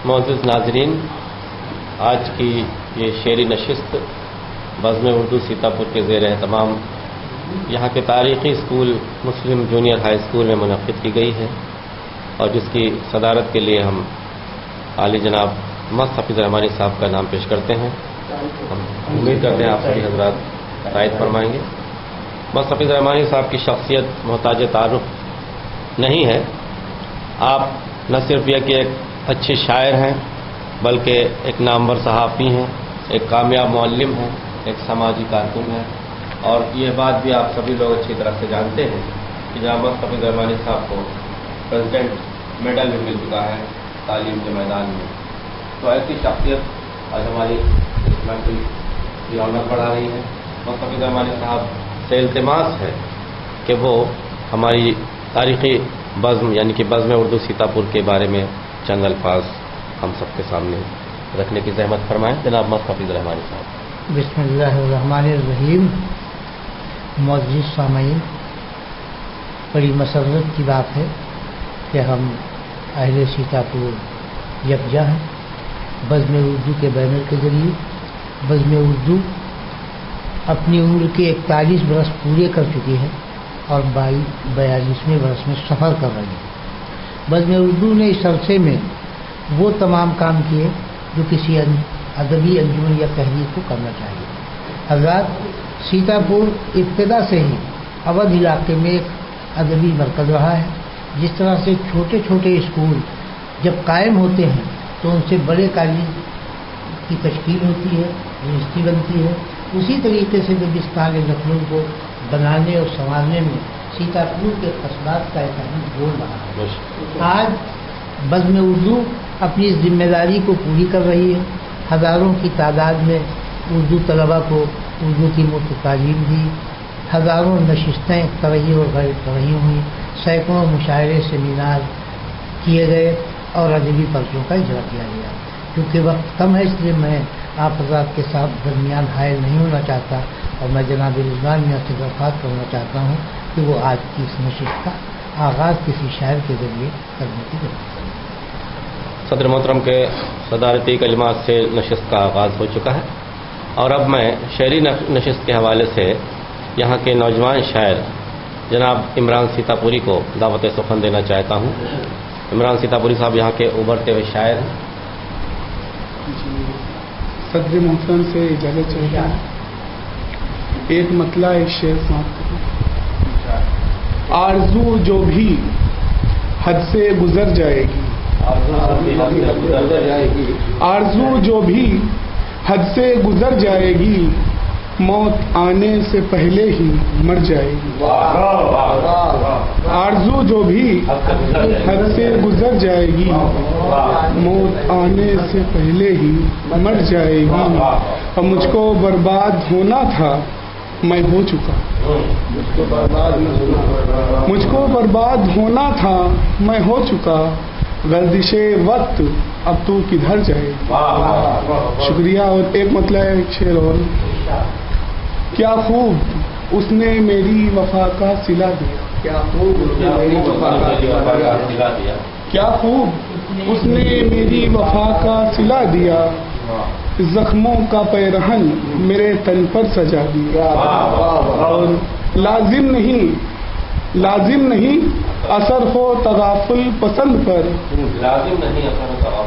معزز ناظرین، آج کی یہ شعری نشست بزم اردو سیتاپور کے زیر اہتمام یہاں کے تاریخی اسکول مسلم جونیئر ہائی اسکول میں منعقد کی گئی ہے، اور جس کی صدارت کے لیے ہم عالی جناب مست حفیظ رحمانی صاحب کا نام پیش کرتے ہیں۔ ہم امید کرتے ہیں آپ سبھی حضرات تائید فرمائیں گے۔ مست حفیظ رحمانی صاحب کی شخصیت محتاج تعارف نہیں ہے۔ آپ نہ صرف یہ کہ ایک اچھے شاعر ہیں، بلکہ ایک نامور صحافی ہیں، ایک کامیاب معلم ہیں، ایک سماجی کارکن ہیں، اور یہ بات بھی آپ سبھی لوگ اچھی طرح سے جانتے ہیں کہ جناب مست حفیظ رحمانی صاحب کو پریزیڈنٹ میڈل بھی مل چکا ہے تعلیم کے میدان میں۔ تو ایسی شخصیت آج ہماری اس محفل کی رونق بڑھا رہی ہے۔ مست حفیظ رحمانی صاحب سے التماس ہے کہ وہ ہماری تاریخی بزم یعنی کہ بزم اردو سیتاپور کے بارے میں چند الفاظ ہم سب کے سامنے رکھنے کی زحمت فرمائیں۔ جناب مست حفیظ رحمانی صاحب۔ بسم اللہ الرحمن الرحیم۔ معزز سامعین، بڑی مسرت کی بات ہے کہ ہم اہل سیتاپور یکجا ہیں بزم اردو کے بینر کے ذریعے۔ بزم اردو اپنی عمر کے 41 برس پورے کر چکی ہے اور 42ویں برس میں سفر کر رہی ہے۔ بزم اردو نے اس عرصے میں وہ تمام کام کیے جو کسی ادبی انجمن یا تحریک کو کرنا چاہیے۔ حضرات، سیتاپور ابتدا سے ہی اودھ علاقے میں ایک ادبی مرکز رہا ہے۔ جس طرح سے چھوٹے چھوٹے اسکول جب قائم ہوتے ہیں تو ان سے بڑے کالج کی تشکیل ہوتی ہے، یونیورسٹی بنتی ہے، اسی طریقے سے جب اس کالج نقلوں کو بنانے اور سنوارنے میں سیتاپور کے قصبات کا ایک اہم رول رہا ہے۔ آج بزم اردو اپنی ذمہ داری کو پوری کر رہی ہے۔ ہزاروں کی تعداد میں اردو طلباء کو اردو کی مفت تعلیم دی، ہزاروں نشستیں طرحی اور غیر طرحی ہوئیں، سینکڑوں مشاعرے سیمینار کیے گئے اور ادبی پرچوں کا اجرا کیا گیا۔ کیونکہ وقت کم ہے اس لیے میں آپ حضرات کے ساتھ درمیان حائل نہیں ہونا چاہتا، اور میں جناب رضوان میاں سے درخواست کرنا چاہتا ہوں کہ وہ آج کی اس نشست کا آغاز کسی شاعر کے ذریعے کرنے کی ضرورت ہے۔ صدر محترم کے صدارتی کلمات سے نشست کا آغاز ہو چکا ہے، اور اب میں شعری نشست کے حوالے سے یہاں کے نوجوان شاعر جناب عمران سیتاپوری کو دعوت سخن دینا چاہتا ہوں۔ عمران سیتاپوری صاحب یہاں کے ابھرتے ہوئے شاعر ہیں۔ صدر محترم سے اجازت چاہیے، ایک مطلع ایک شعر سماعت کروں۔ آرزو جو بھی حد سے گزر جائے گی، آرزو جو بھی حد سے گزر جائے گی، موت آنے سے پہلے ہی مر جائے گی۔ آرزو جو بھی حد سے گزر جائے گی، موت آنے سے پہلے ہی مر جائے گی۔ اور مجھ کو برباد ہونا تھا، میں ہو چکا۔ مجھ کو برباد ہونا تھا، میں ہو چکا۔ گردش وقت اب تو کدھر جائے۔ شکریہ۔ اور ایک مطلب ایک شعر اور۔ کیا خوب اس نے میری وفا کا صلہ دیا، کیا خوب اس نے میری وفا کا صلہ دیا، زخموں کا پیرہن میرے تن پر سجا دیا۔ اور لازم نہیں اثر ہو تغافل پسند پر،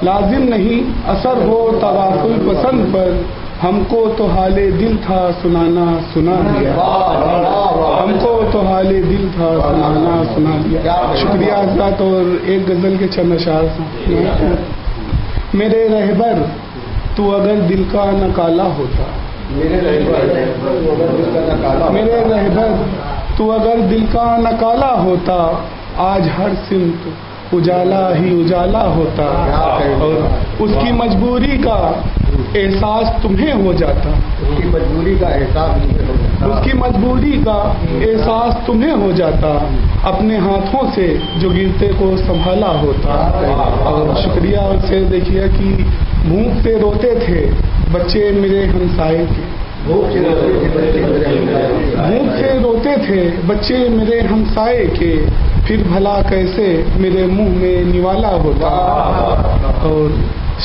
لازم نہیں اثر ہو تغافل پسند پر، ہم کو تو حال دل تھا سنانا سنا دیا، ہم کو تو حال دل تھا سنانا سنا دیا۔ شکریہ حضرات۔ اور ایک غزل کے چند اشعار۔ میرے رہبر تو اگر دل کا نکالا ہوتا، میرے رہبر تو اگر دل کا نکالا ہوتا، آج ہر سمت اجالا ہی اجالا ہوتا، اور اس کی مجبوری کا احساس تمہیں ہو جاتا، اس کی مجبوری کا احساس تمہیں ہو جاتا، اپنے ہاتھوں سے جو گرتے کو سنبھالا ہوتا۔ اور شکریہ۔ اور سے دیکھیے کہ بھوک سے روتے تھے بچے میرے ہمسائے کے، بھوک سے روتے تھے بچے میرے ہمسائے کے، پھر بھلا کیسے میرے منہ میں نوالا ہوتا۔ اور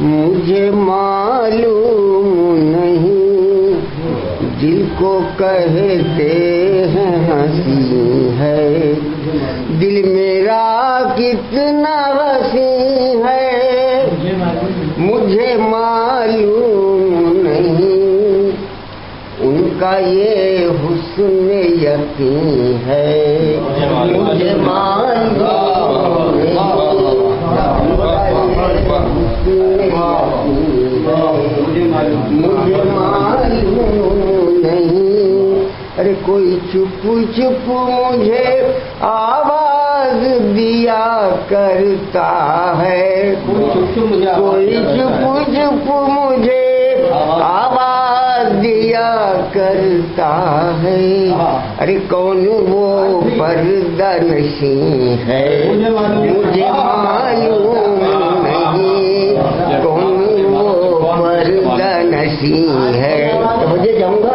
مجھے معلوم نہیں دل کو کہتے ہیں ہنسی ہے، دل میرا کتنا وسیع ہے، مجھے معلوم نہیں ان کا یہ حسن یقین ہے، مجھے معلوم مجھے معلوم نہیں، ارے کوئی چپ چپ مجھے آواز دیا کرتا ہے، کوئی چپ چپ مجھے آواز دیا کرتا ہے، ارے کون وہ پردہ نشین ہے، مجھے معلوم نہیں کون وہ پردہ نشین ہے، مجھے جاؤں گا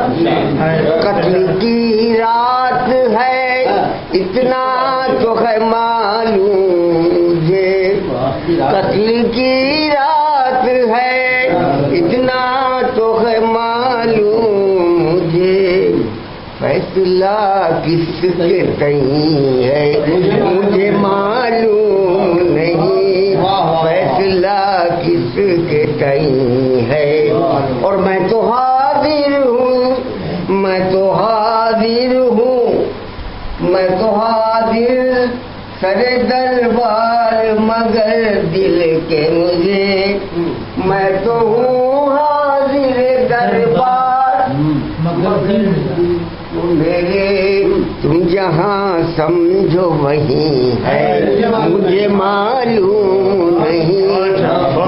قتل کی رات ہے اتنا تو ہے معلوم مجھے، قتل کی رات ہے اتنا تو ہے معلوم مجھے، فیصلہ کس کے تئیں ہے مجھے معلوم نہیں، فیصلہ کس کے تئیں ہے، اور میں تو حاضر ہوں، میں تو حاضر ہوں، میں تو حاضر سر دربار مگر دل کے مجھے، میں تو ہوں حاضر دربار مگر میرے، تم جہاں سمجھو وہیں ہے، مجھے معلوم نہیں،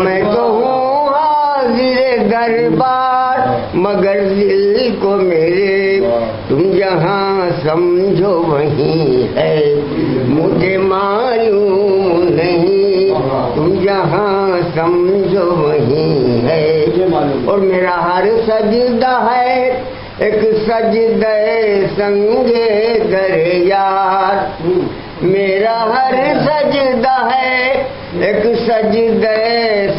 میں تو ہوں حاضر دربار مگر دل کو میرے، تم جہاں سمجھو وہیں ہے، مجھے معلوم نہیں، تم جہاں سمجھو وہیں ہے، اور میرا ہر سجدہ ہے ایک سجدہ سنگے دریا، میرا ہر سجدہ ہے ایک سجدہ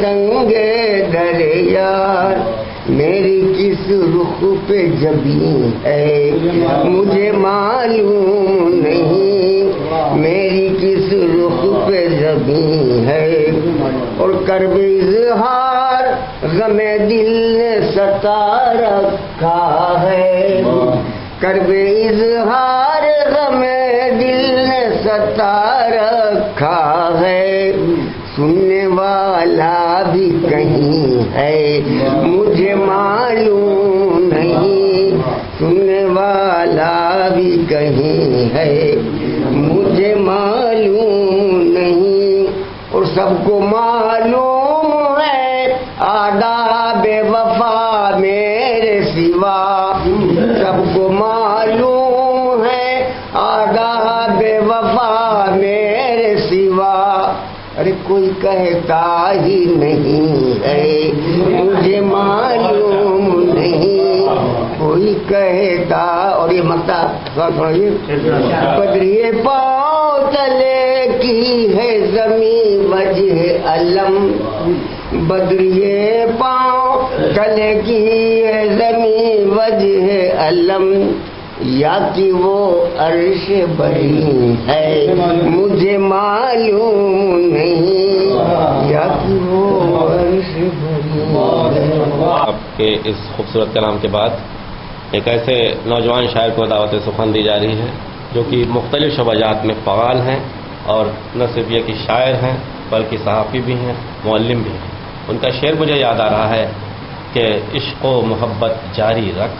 سنگے دریا، میری کس رخ پہ جبیں ہے مجھے معلوم نہیں، میری کس رخ پہ جبیں ہے، اور کرب اظہار غم دل نے ستا رکھا ہے، کرب اظہار غم دل نے ستا رکھا ہے، سننے والا بھی کہیں ہے مجھے معلوم نہیں، سننے والا بھی کہیں ہے مجھے معلوم نہیں، اور سب کو معلوم ہے آداب وفا میرے سوا، سب کو معلوم ہے آداب وفا میرے سوا، ارے کوئی کہتا ہی نہیں ہے مجھے معلوم نہیں، کوئی کہتا، اور یہ مکتا سنیے، بدریے پاؤں تلے کی ہے زمین وجہ علم، بدریے پاؤں تلے کی ہے زمین وجہ علم، یا کہ وہ عرش بری ہے مجھے معلوم نہیں، یا کہ وہ عرش بری ہے۔ آپ کے اس خوبصورت کلام کے بعد ایک ایسے نوجوان شاعر کو دعوت سخن دی جا رہی ہے جو کہ مختلف شعبات میں فعال ہیں، اور نہ صرف یہ کہ شاعر ہیں بلکہ صحافی بھی ہیں، معلم بھی ہیں۔ ان کا شعر مجھے یاد آ رہا ہے کہ عشق و محبت جاری رکھ،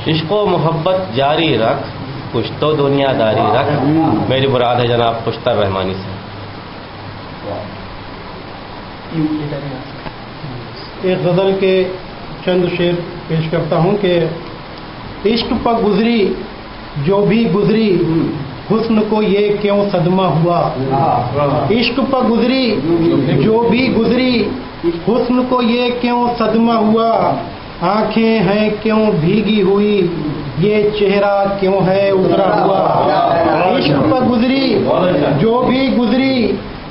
عشق و محبت جاری رکھ، کچھ تو دنیا داری رکھ، میری مراد ہے جناب خوشتر رحمانی سے۔ ایک غزل کے چند شعر پیش کرتا ہوں کہ عشق پر گزری جو بھی گزری حسن کو یہ کیوں صدمہ ہوا، عشق پر گزری جو بھی گزری حسن کو یہ کیوں صدمہ ہوا، آنکھیں ہیں کیوں بھیگی ہوئی یہ چہرہ کیوں ہے اترا ہوا، عشق پر گزری جو بھی گزری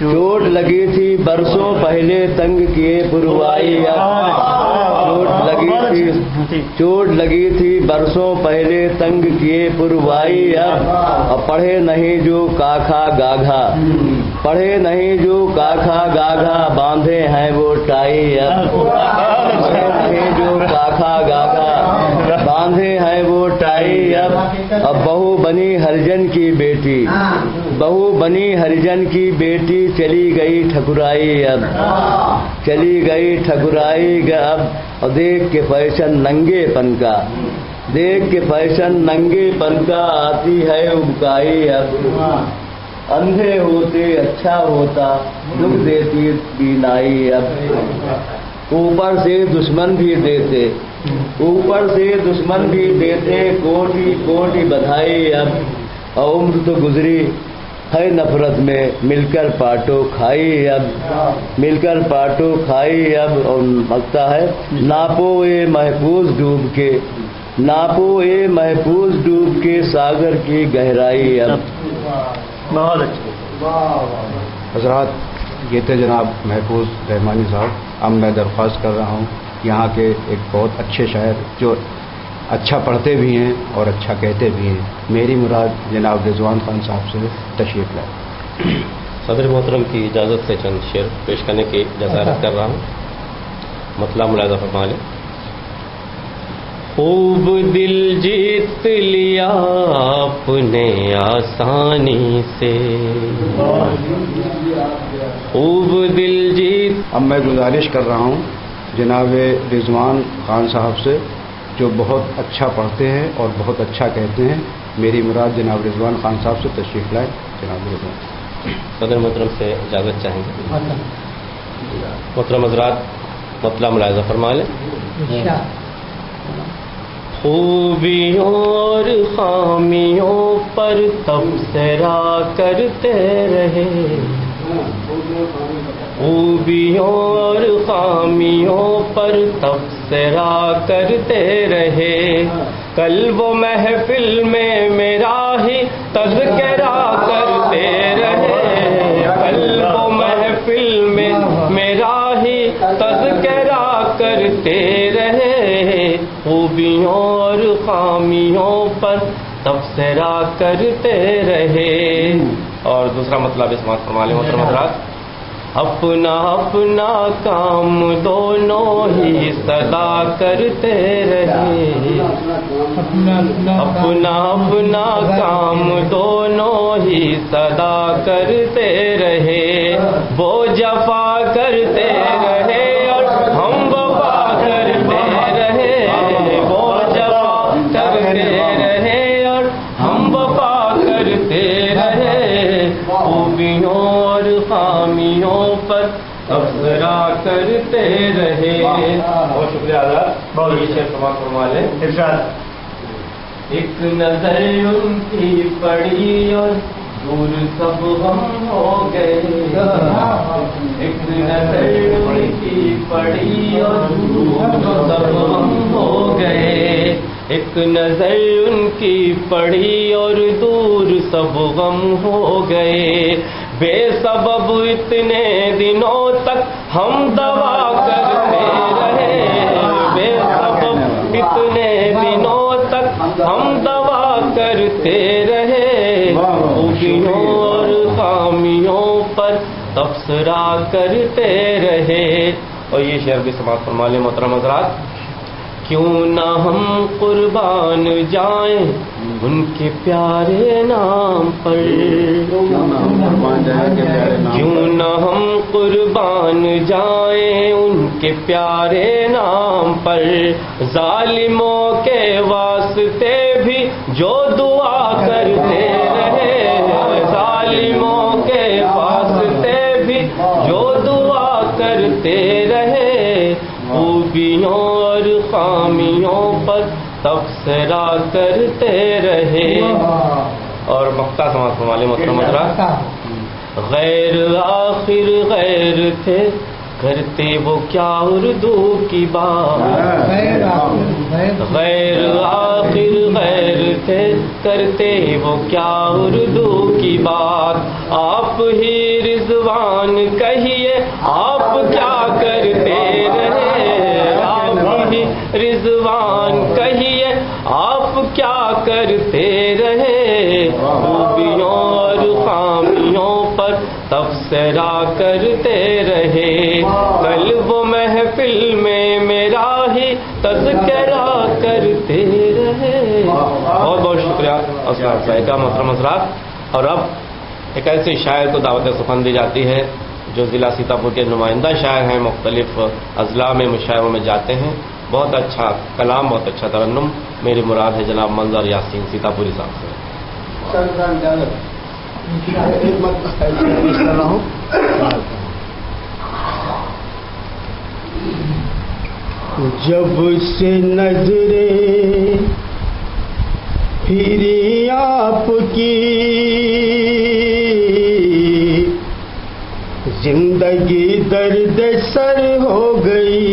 چوٹ لگی تھی برسوں پہلے تنگ کیے پروائی چوٹ لگی تھی برسوں پہلے تنگ کیے پروائی اب پڑھے نہیں جو کاکھا گاگھا پڑھے نہیں جو کاکھا گاگھا باندھے ہیں وہ ٹائی اب پڑھے نہیں جو کاکھا گاگھا باندھے ہیں وہ ٹائی اب بہو بنی ہرجن کی بیٹی بہو بنی ہرجن کی بیٹی چلی گئی ٹھکرائی اب چلی گئی ٹھکرائی اب اور دیکھ کے فیشن ننگے پن کا دیکھ کے فیشن ننگے پن کا آتی ہے ابکائی اب اندھے ہوتے اچھا ہوتا دکھ دیتی بینائی اب اوپر سے دشمن بھی دیتے اوپر سے دشمن بھی دیتے کوٹی کوٹی بدھائی اب عمر تو گزری ہے نفرت میں مل کر پاٹو کھائی اب مل کر پاٹو کھائی اب اور لگتا ہے ناپو اے محفوظ ڈوب کے ناپو اے محفوظ ڈوب کے ساگر کی گہرائی اب بہت اچھا حضرات یہ تھے جناب محفوظ رحمانی صاحب اب میں درخواست کر رہا ہوں یہاں کے ایک بہت اچھے شاعر جو اچھا پڑھتے بھی ہیں اور اچھا کہتے بھی ہیں میری مراد جناب رضوان خان صاحب سے تشریف لائے صدر محترم کی اجازت سے چند شعر پیش کرنے کی جسارت کر رہا ہوں مطلب ملاحظہ فرما لیں خوب دل جیت لیا آپ نے آسانی سے خوب دل جیت اب میں گزارش کر رہا ہوں جناب رضوان خان صاحب سے جو بہت اچھا پڑھتے ہیں اور بہت اچھا کہتے ہیں میری مراد جناب رضوان خان صاحب سے تشریف لائیں جناب رضوان صدر محترم سے اجازت چاہیں گے محترم حضرات مطلب ملاحظہ فرما لیں خوبیوں اور خامیوں پر تبصرہ کرتے رہے خوبیوں اور خامیوں پر تبصرہ کرتے رہے کل وہ محفل میں میرا ہی تذکرہ کرتے رہے کل وہ محفل میں میرا ہی تذکرہ کرتے رہے خوبیوں اور خامیوں پر تبصرہ کرتے رہے اور دوسرا مطلب اس بات فرما لیں محترم حضرات اپنا اپنا کام دونوں ہی صدا کرتے رہے اپنا اپنا کام دونوں ہی صدا کرتے رہے وہ جفا کرتے رہے اور ہم وفا کرتے رہے وہ جفا کرتے رہے اور ہم وفا کرتے رہے خوبیوں اور خامیوں پر تبصرہ کرتے رہے بہت شکریہ حضرت بہت ہی فرما لیں ایک نظر ان کی پڑی اور دور سب غم ہو گئے ایک نظر ان کی پڑی اور دور سب غم ہو گئے ایک نظر ان کی پڑی اور دور سب غم ہو گئے بے سبب اتنے دنوں تک ہم دعا کرتے رہے بے سبب اتنے دنوں تک ہم دعا کرتے رہے خوبیوں اور خامیوں پر تبصرہ کرتے رہے اور یہ شعر بھی سماعت فرما لیں محترم حضرات کیوں نہ ہم قربان جائیں ان کے پیارے نام پر کیوں نہ ہم قربان جائیں ان کے پیارے نام پر ظالموں کے واسطے بھی جو دعا کرتے رہے ظالموں کے واسطے بھی جو دعا کرتے رہے خوبیوں اور خامیوں پر تبصرہ کرتے رہے اور مقطع سماعت فرما لیں محترم حضرات غیر آخر غیر تھے کرتے وہ کیا اردو کی بات، غیر آخر غیر تھے کرتے وہ کیا اردو کی بات، آپ ہی رضوان کہیے آپ کیا کرتے رہے، آپ ہی رضوان کہیے آپ کیا کرتے رہے، خوبیوں اور خامیوں پر تبصرہ کرتے رہے، کل وہ محفل میں میرا ہی تذکرہ کرتے رہے۔ بہت بہت شکریہ اسرار صاحب کا، محترم حضرات۔ اور اب ایک ایسے شاعر کو دعوت سخن دی جاتی ہے جو ضلع سیتاپور کے نمائندہ شاعر ہیں، مختلف اضلاع میں مشاعروں میں جاتے ہیں، بہت اچھا کلام، بہت اچھا ترنم، میری مراد ہے جناب منظر یاسین سیتاپوری صاحب سے۔ جب سے نظریں پھری آپ کی زندگی درد سر ہو گئی،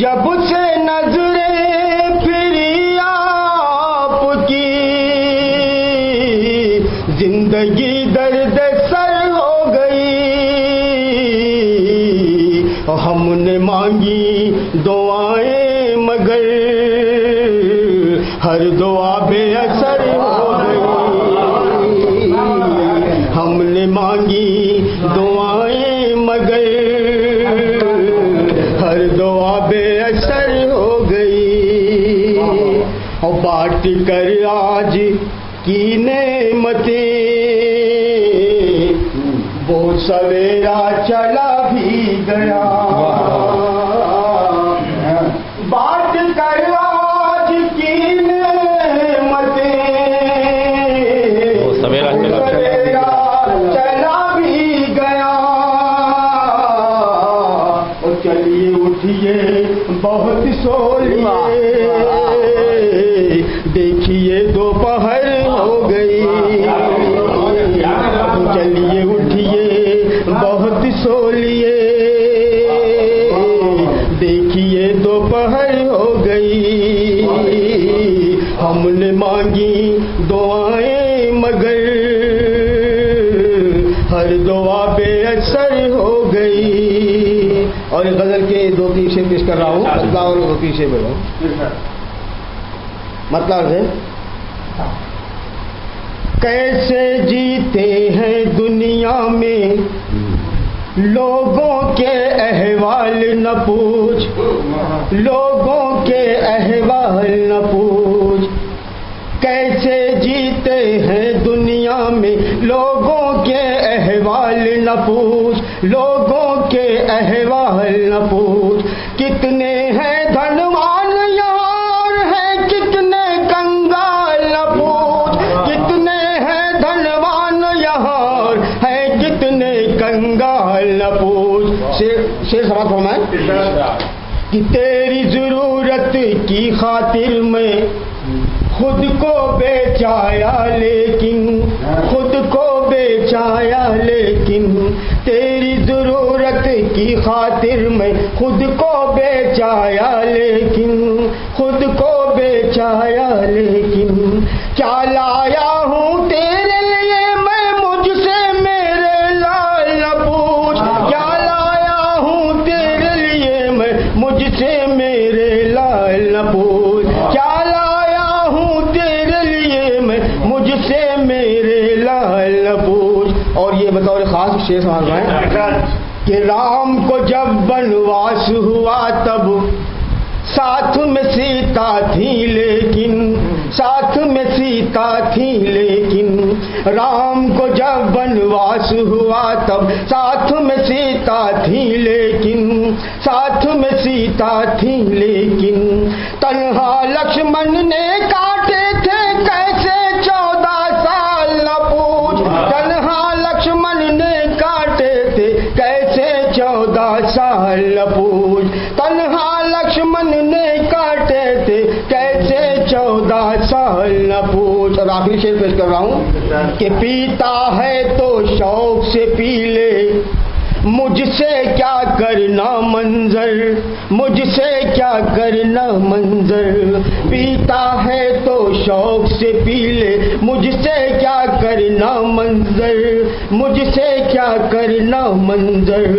جب سے نظریں پھری آپ کی زندگی درد سر ہو گئی، ہم نے مانگی دعائیں مگر ہر دعا بے اثر ہو گئی، ہم نے مانگی دعائیں مگر ہر دعا بے اثر ہو گئی، اور بانٹ کر آج کی نعمتیں وہ سویرا چلا بھی گیا، بانٹ کر آج کی نعمتیں وہ سویرا چلا بھی گیا، اور چلیے اٹھیے بہت سو لیے، دیکھیے دوپہر ہو گئی، چلیے اٹھیے بہت سو لیے، دیکھیے دوپہر ہو گئی، ہم نے مانگی دعائیں مگر ہر دعا بے اثر ہو گئی۔ اور غزل کے دو تین شعر پیش کر رہا ہوں، اور دو تین شعر بولوں، مطلب ہے کیسے جیتے ہیں دنیا میں لوگوں کے احوال نہ پوچھ، لوگوں کے احوال نہ پوچھ، کیسے جیتے ہیں دنیا میں لوگوں کے احوال نہ پوچھ، لوگوں کے احوال نہ پوچھ، کتنے ہیں دھنوان یار ہیں کتنے کنگال نہ پوچھ، کتنے ہیں دھنوان یار ہیں کتنے کنگال نہ پوچھ۔ شیر سماعت فرمائیں کہ تیری ضرورت کی خاطر میں خود کو بیچایا لیکن خود کو بیچایا لیکن تیری ضرورت کی خاطر میں خود کو بیچایا لیکن خود کو بیچایا لیکن کیا لایا ہوں تیرے لیے میں مجھ سے میرے لال نہ پوچھ، کیا لایا ہوں تیرے لیے میں مجھ سے میرے لال نہ پوچھ، کیا لایا ہوں تیرے لیے میں مجھ سے میرے لال نہ پوچھ۔ اور یہ بطور خاص شعر سمجھ رہے ہیں کہ رام کو جب بنواس ہوا تب ساتھ میں سیتا تھی لیکن ساتھ میں سیتا تھی لیکن رام کو جب بنواس ہوا تب ساتھ میں سیتا تھی لیکن ساتھ میں سیتا تھی لیکن تنہا لکشمن نے کاٹے تھے کیسے 14 سال نہ پوچھ، تنہا لکشمن نے کاٹے تھے کیسے 14 سال نہ پوچھ، تنہا لکشمن نے کاٹے تھے کیسے 14 سال نہ پوچھ۔ اور آخری شعر پیش کر رہا ہوں کہ پیتا ہے تو شوق سے پی لے، مجھ سے کیا کرنا منظر، مجھ سے کیا کرنا منظر، پیتا ہے تو شوق سے پی لے، مجھ سے کیا کرنا منظر، مجھ سے کیا کرنا منظر،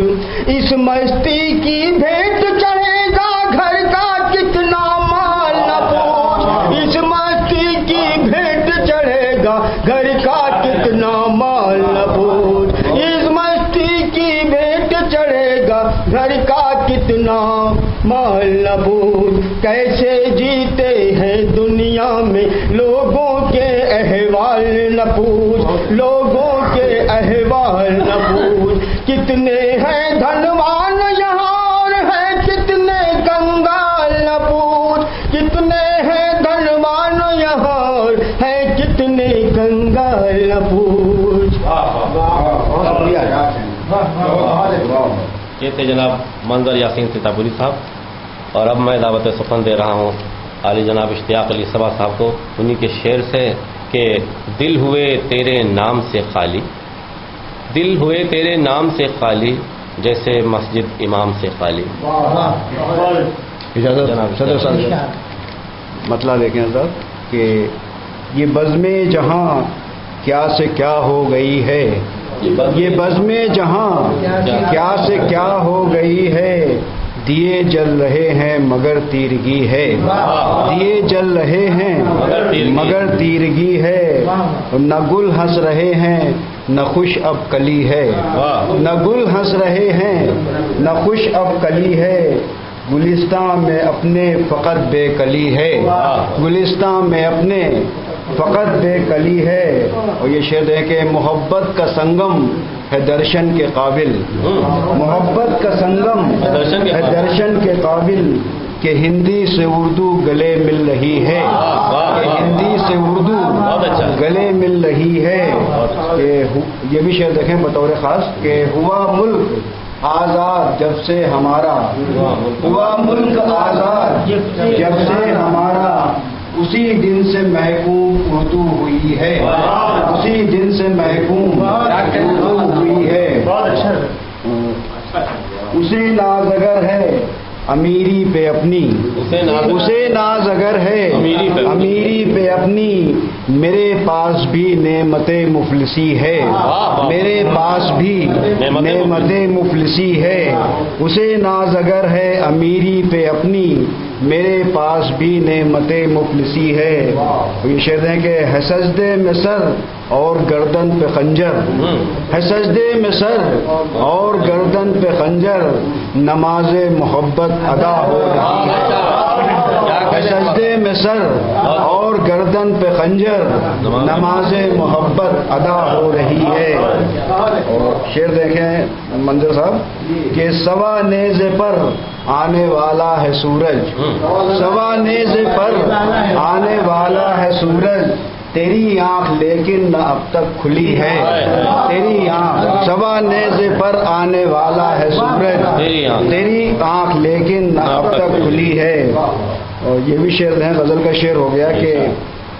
اس مستی کی بھیٹ چڑھے گا گھر کا کتنا مال نہ پوچھ، اس مستی کی بھیٹ چڑھے گا گھر کا کتنا مال نہ پوچھ، اس مستی کی بھیٹ چڑھے گا گھر کا کتنا مال نہ پوچھ، کیسے جیتے ہیں دنیا میں لوگوں کے احوال نہ پوچھ، لوگوں کے احوال نہ پوچھ، کتنے ہیں دھنوان یہاں اور ہیں کتنے کنگال نہ پوچھ، کتنے ہیں دھنوان یہاں اور ہیں کتنے کنگال نہ پوچھ۔ یہ تھے جناب منظر یاسین سیتاپوری صاحب، اور اب میں دعوت سخن دے رہا ہوں عالی جناب اشتیاق علی صبا صاحب کو، انہی کے شعر سے کہ دل ہوئے تیرے نام سے خالی، دل ہوئے تیرے نام سے خالی، جیسے مسجد امام سے خالی۔ اجازت صدر صاحب، مطلب دیکھیں صاحب کہ یہ بزم جہاں کیا سے کیا ہو گئی ہے، یہ بزم جہاں کیا سے کیا ہو گئی ہے، دیے جل رہے ہیں مگر تیرگی ہے، دیے جل رہے ہیں مگر تیرگی ہے، نہ گل ہنس رہے ہیں نہ خوش اب کلی ہے، نہ گل ہنس رہے ہیں نہ خوش اب کلی ہے، گلستان میں اپنے فقط بے کلی ہے، گلستان میں اپنے فقط بے کلی ہے۔ اور یہ شعر ہے کہ محبت کا سنگم ہے درشن کے قابل، محبت کا سنگم ہے درشن کے قابل، کہ ہندی سے اردو گلے مل رہی ہے، کہ ہندی سے اردو گلے مل رہی ہے۔ کہ یہ بھی شعر دیکھیں بطور خاص کہ ہوا ملک آزاد جب سے ہمارا، ہوا ملک آزاد جب سے ہمارا، اسی دن سے محکوم اردو ہوئی ہے، اسی دن سے محکوم اردو ہوئی ہے۔ اسے ناز اگر ہے امیری پہ اپنی، اسے ناز اگر ہے امیری پہ اپنی، میرے پاس بھی نعمت مفلسی ہے، میرے پاس بھی نعمت مفلسی ہے، اسے ناز اگر ہے امیری پہ اپنی، میرے پاس بھی نعمت مفلسی ہے۔ یہ شعر ہے کہ ہے سجدے میں سر اور گردن پہ خنجر، ہے سجدے میں سر اور گردن پہ خنجر، نماز محبت ادا ہو رہی ہے، سجدے میں سر اور گردن پہ خنجر، نماز محبت ادا ہو رہی ہے۔ اور شعر دیکھیں منظر صاحب کہ سوا نیزے پر آنے والا ہے سورج، سوا نیزے پر آنے والا ہے سورج، تیری آنکھ لیکن نہ اب تک کھلی ہے، تیری آنکھ سوا نیزے پر آنے والا ہے سورج، تیری آنکھ لیکن نہ اب تک کھلی ہے۔ اور یہ بھی شعر ہے، غزل کا شعر ہو گیا کہ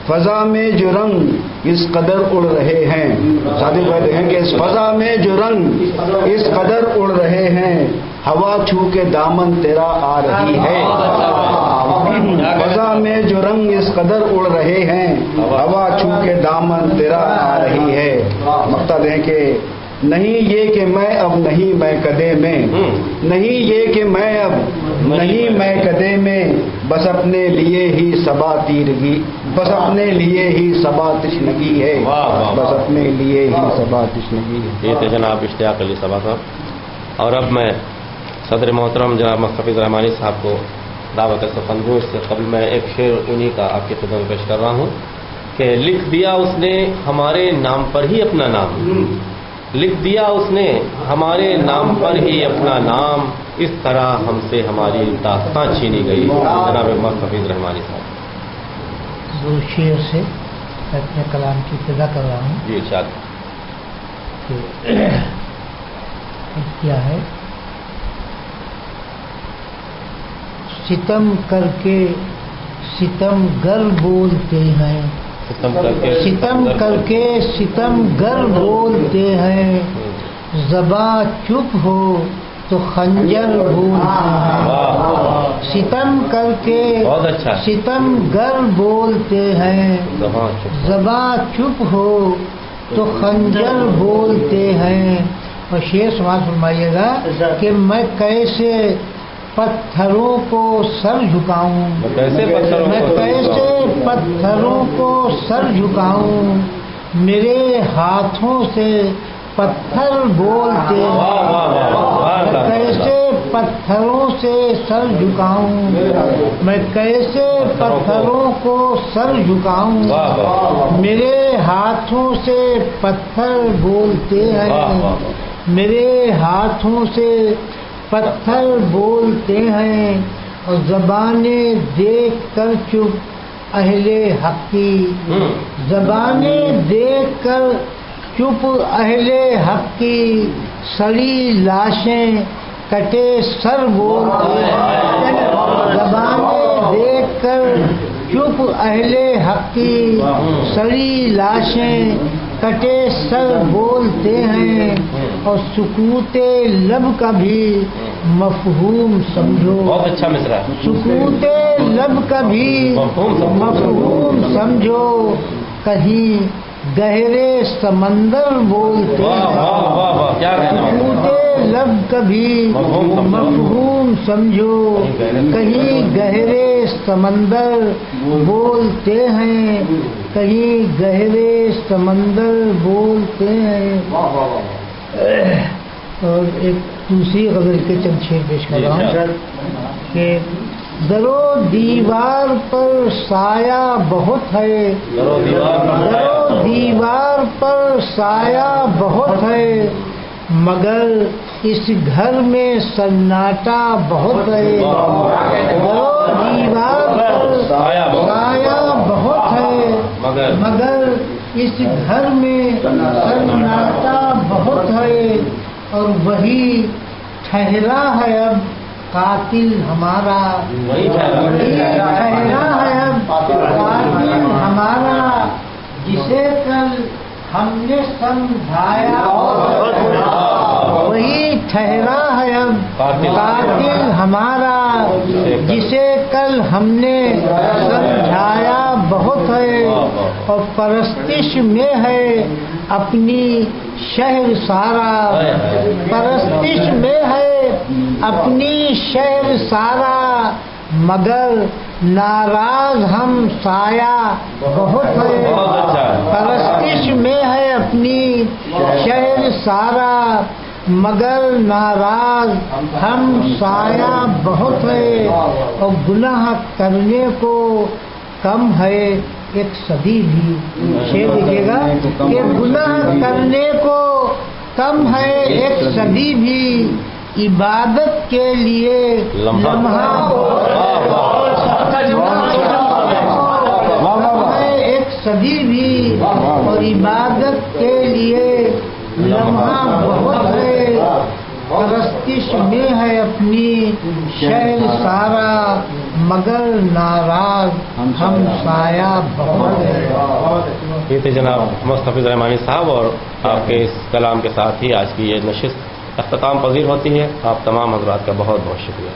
فضا میں جو رنگ اس قدر اڑ رہے ہیں، ساتھی بھائی دیکھیں کہ اس فضا میں جو رنگ اس قدر اڑ رہے ہیں، ہوا چھو کے دامن تیرا آ رہی ہے، فضا میں جو رنگ اس قدر اڑ رہے ہیں، ہوا چھو کے دامن تیرا آ رہی ہے۔ مقصد ہے کہ نہیں یہ کہ میں اب نہیں میں کدے میں، نہیں یہ کہ میں اب نہیں میں کدے میں، بس اپنے لیے ہی صبا تیرگی، بس اپنے لیے ہی صبا تشنگی ہے، بس اپنے لیے ہی صبا تشنگی ہے۔ یہ تھے جناب اشتیاق علی صبا صاحب، اور اب میں صدر محترم جناب مستفیض رحمانی صاحب کو دعوت سخن دوں۔ اس سے قبل میں ایک شعر انہی کا آپ کی خدمت میں پیش کر رہا ہوں کہ لکھ دیا اس نے ہمارے نام پر ہی اپنا نام، لکھ دیا اس نے ہمارے نام پر ہی اپنا نام، اس طرح ہم سے ہماری داستان چھینی گئی۔ جناب مستفیض رحمانی صاحب، دو شعر سے میں اپنے کلام کی ابتدا کر رہا ہوں۔ جی ارشاد۔ کیا ہے؟ ستم کر کے ستم گر بولتے ہیں، ستم کر کے ستم گر بولتے ہیں، زباں چپ ہو تو خنجر بولتے ہیں، ستم کر کے ستم گر بولتے ہیں، زباں چپ ہو تو خنجر بولتے ہیں۔ اور شعر سماعت فرمائیے گا کہ میں کیسے پتھروں کو سر جھکاؤں، میں کیسے پتھروں کو سر جھکاؤں، میرے ہاتھوں سے پتھر بولتے ہیں، میں کیسے پتھروں سے سر جھکاؤں، میں کیسے پتھروں کو سر جھکاؤں، میرے ہاتھوں سے پتھر بولتے ہیں، میرے ہاتھوں سے پتھر بولتے ہیں، اور زبانیں دیکھ کر چپ اہل حق کی، زبانیں دیکھ کر چپ اہل حق کی، سڑی لاشیں کٹے سر بولتے ہیں، زبانیں دیکھ کر چپ اہل حق کی، سڑی لاشیں کٹے سر بولتے ہیں، اور سکوت لب کا بھی مفہوم سمجھو، بہت اچھا مصرع، سکوت لب کا بھی مفہوم سمجھو، کہیں گہرے سمندر بولتے ہیں، سکوت لب کا بھی مفہوم سمجھو، کہیں گہرے سمندر بولتے ہیں، کہیں گہرے سمندر بولتے ہیں۔ اور ایک دوسری غزل کے چند شعر پیش کر رہا ہوں کہ در و دیوار پر سایہ بہت ہے، در و دیوار پر سایہ بہت ہے، مگر اس گھر میں سناٹا بہت ہے، در و دیوار پر سایہ بہت ہے، مگر اس گھر میں سناٹا بہت ہے، اور وہی ٹھہرا ہے اب قاتل ہمارا، وہی ٹھہرا ہے اب قاتل ہمارا، جسے کل ہم نے سمجھایا، وہی ٹھہرا ہے اب قاتل ہمارا، جسے کل ہم نے سمجھایا بہت ہے، اور پرستش میں ہے اپنی شہر سارا، پرستش میں ہے اپنی شہر سارا، مگر ناراض ہم سایہ بہت ہے، پرستش میں ہے اپنی شہر سارا، مگر ناراض ہم سایہ بہت ہے، اور گناہ کرنے کو کم ہے ایک صدی بھی، شعر دیکھیے گا کہ گناہ کرنے کو کم ہے ایک صدی بھی، عبادت کے لیے لمحہ ہے ایک صدی بھی، اور عبادت کے لیے لمحہ بہت ہے، پرستش میں ہے اپنی شہر سارا، مگر ناراض ہم سایہ بہت ہے۔ یہ تھے جناب مستحفظ رحمانی صاحب، اور آپ کے اس کلام کے ساتھ ہی آج کی یہ نشست اختتام پذیر ہوتی ہے۔ آپ تمام حضرات کا بہت بہت شکریہ۔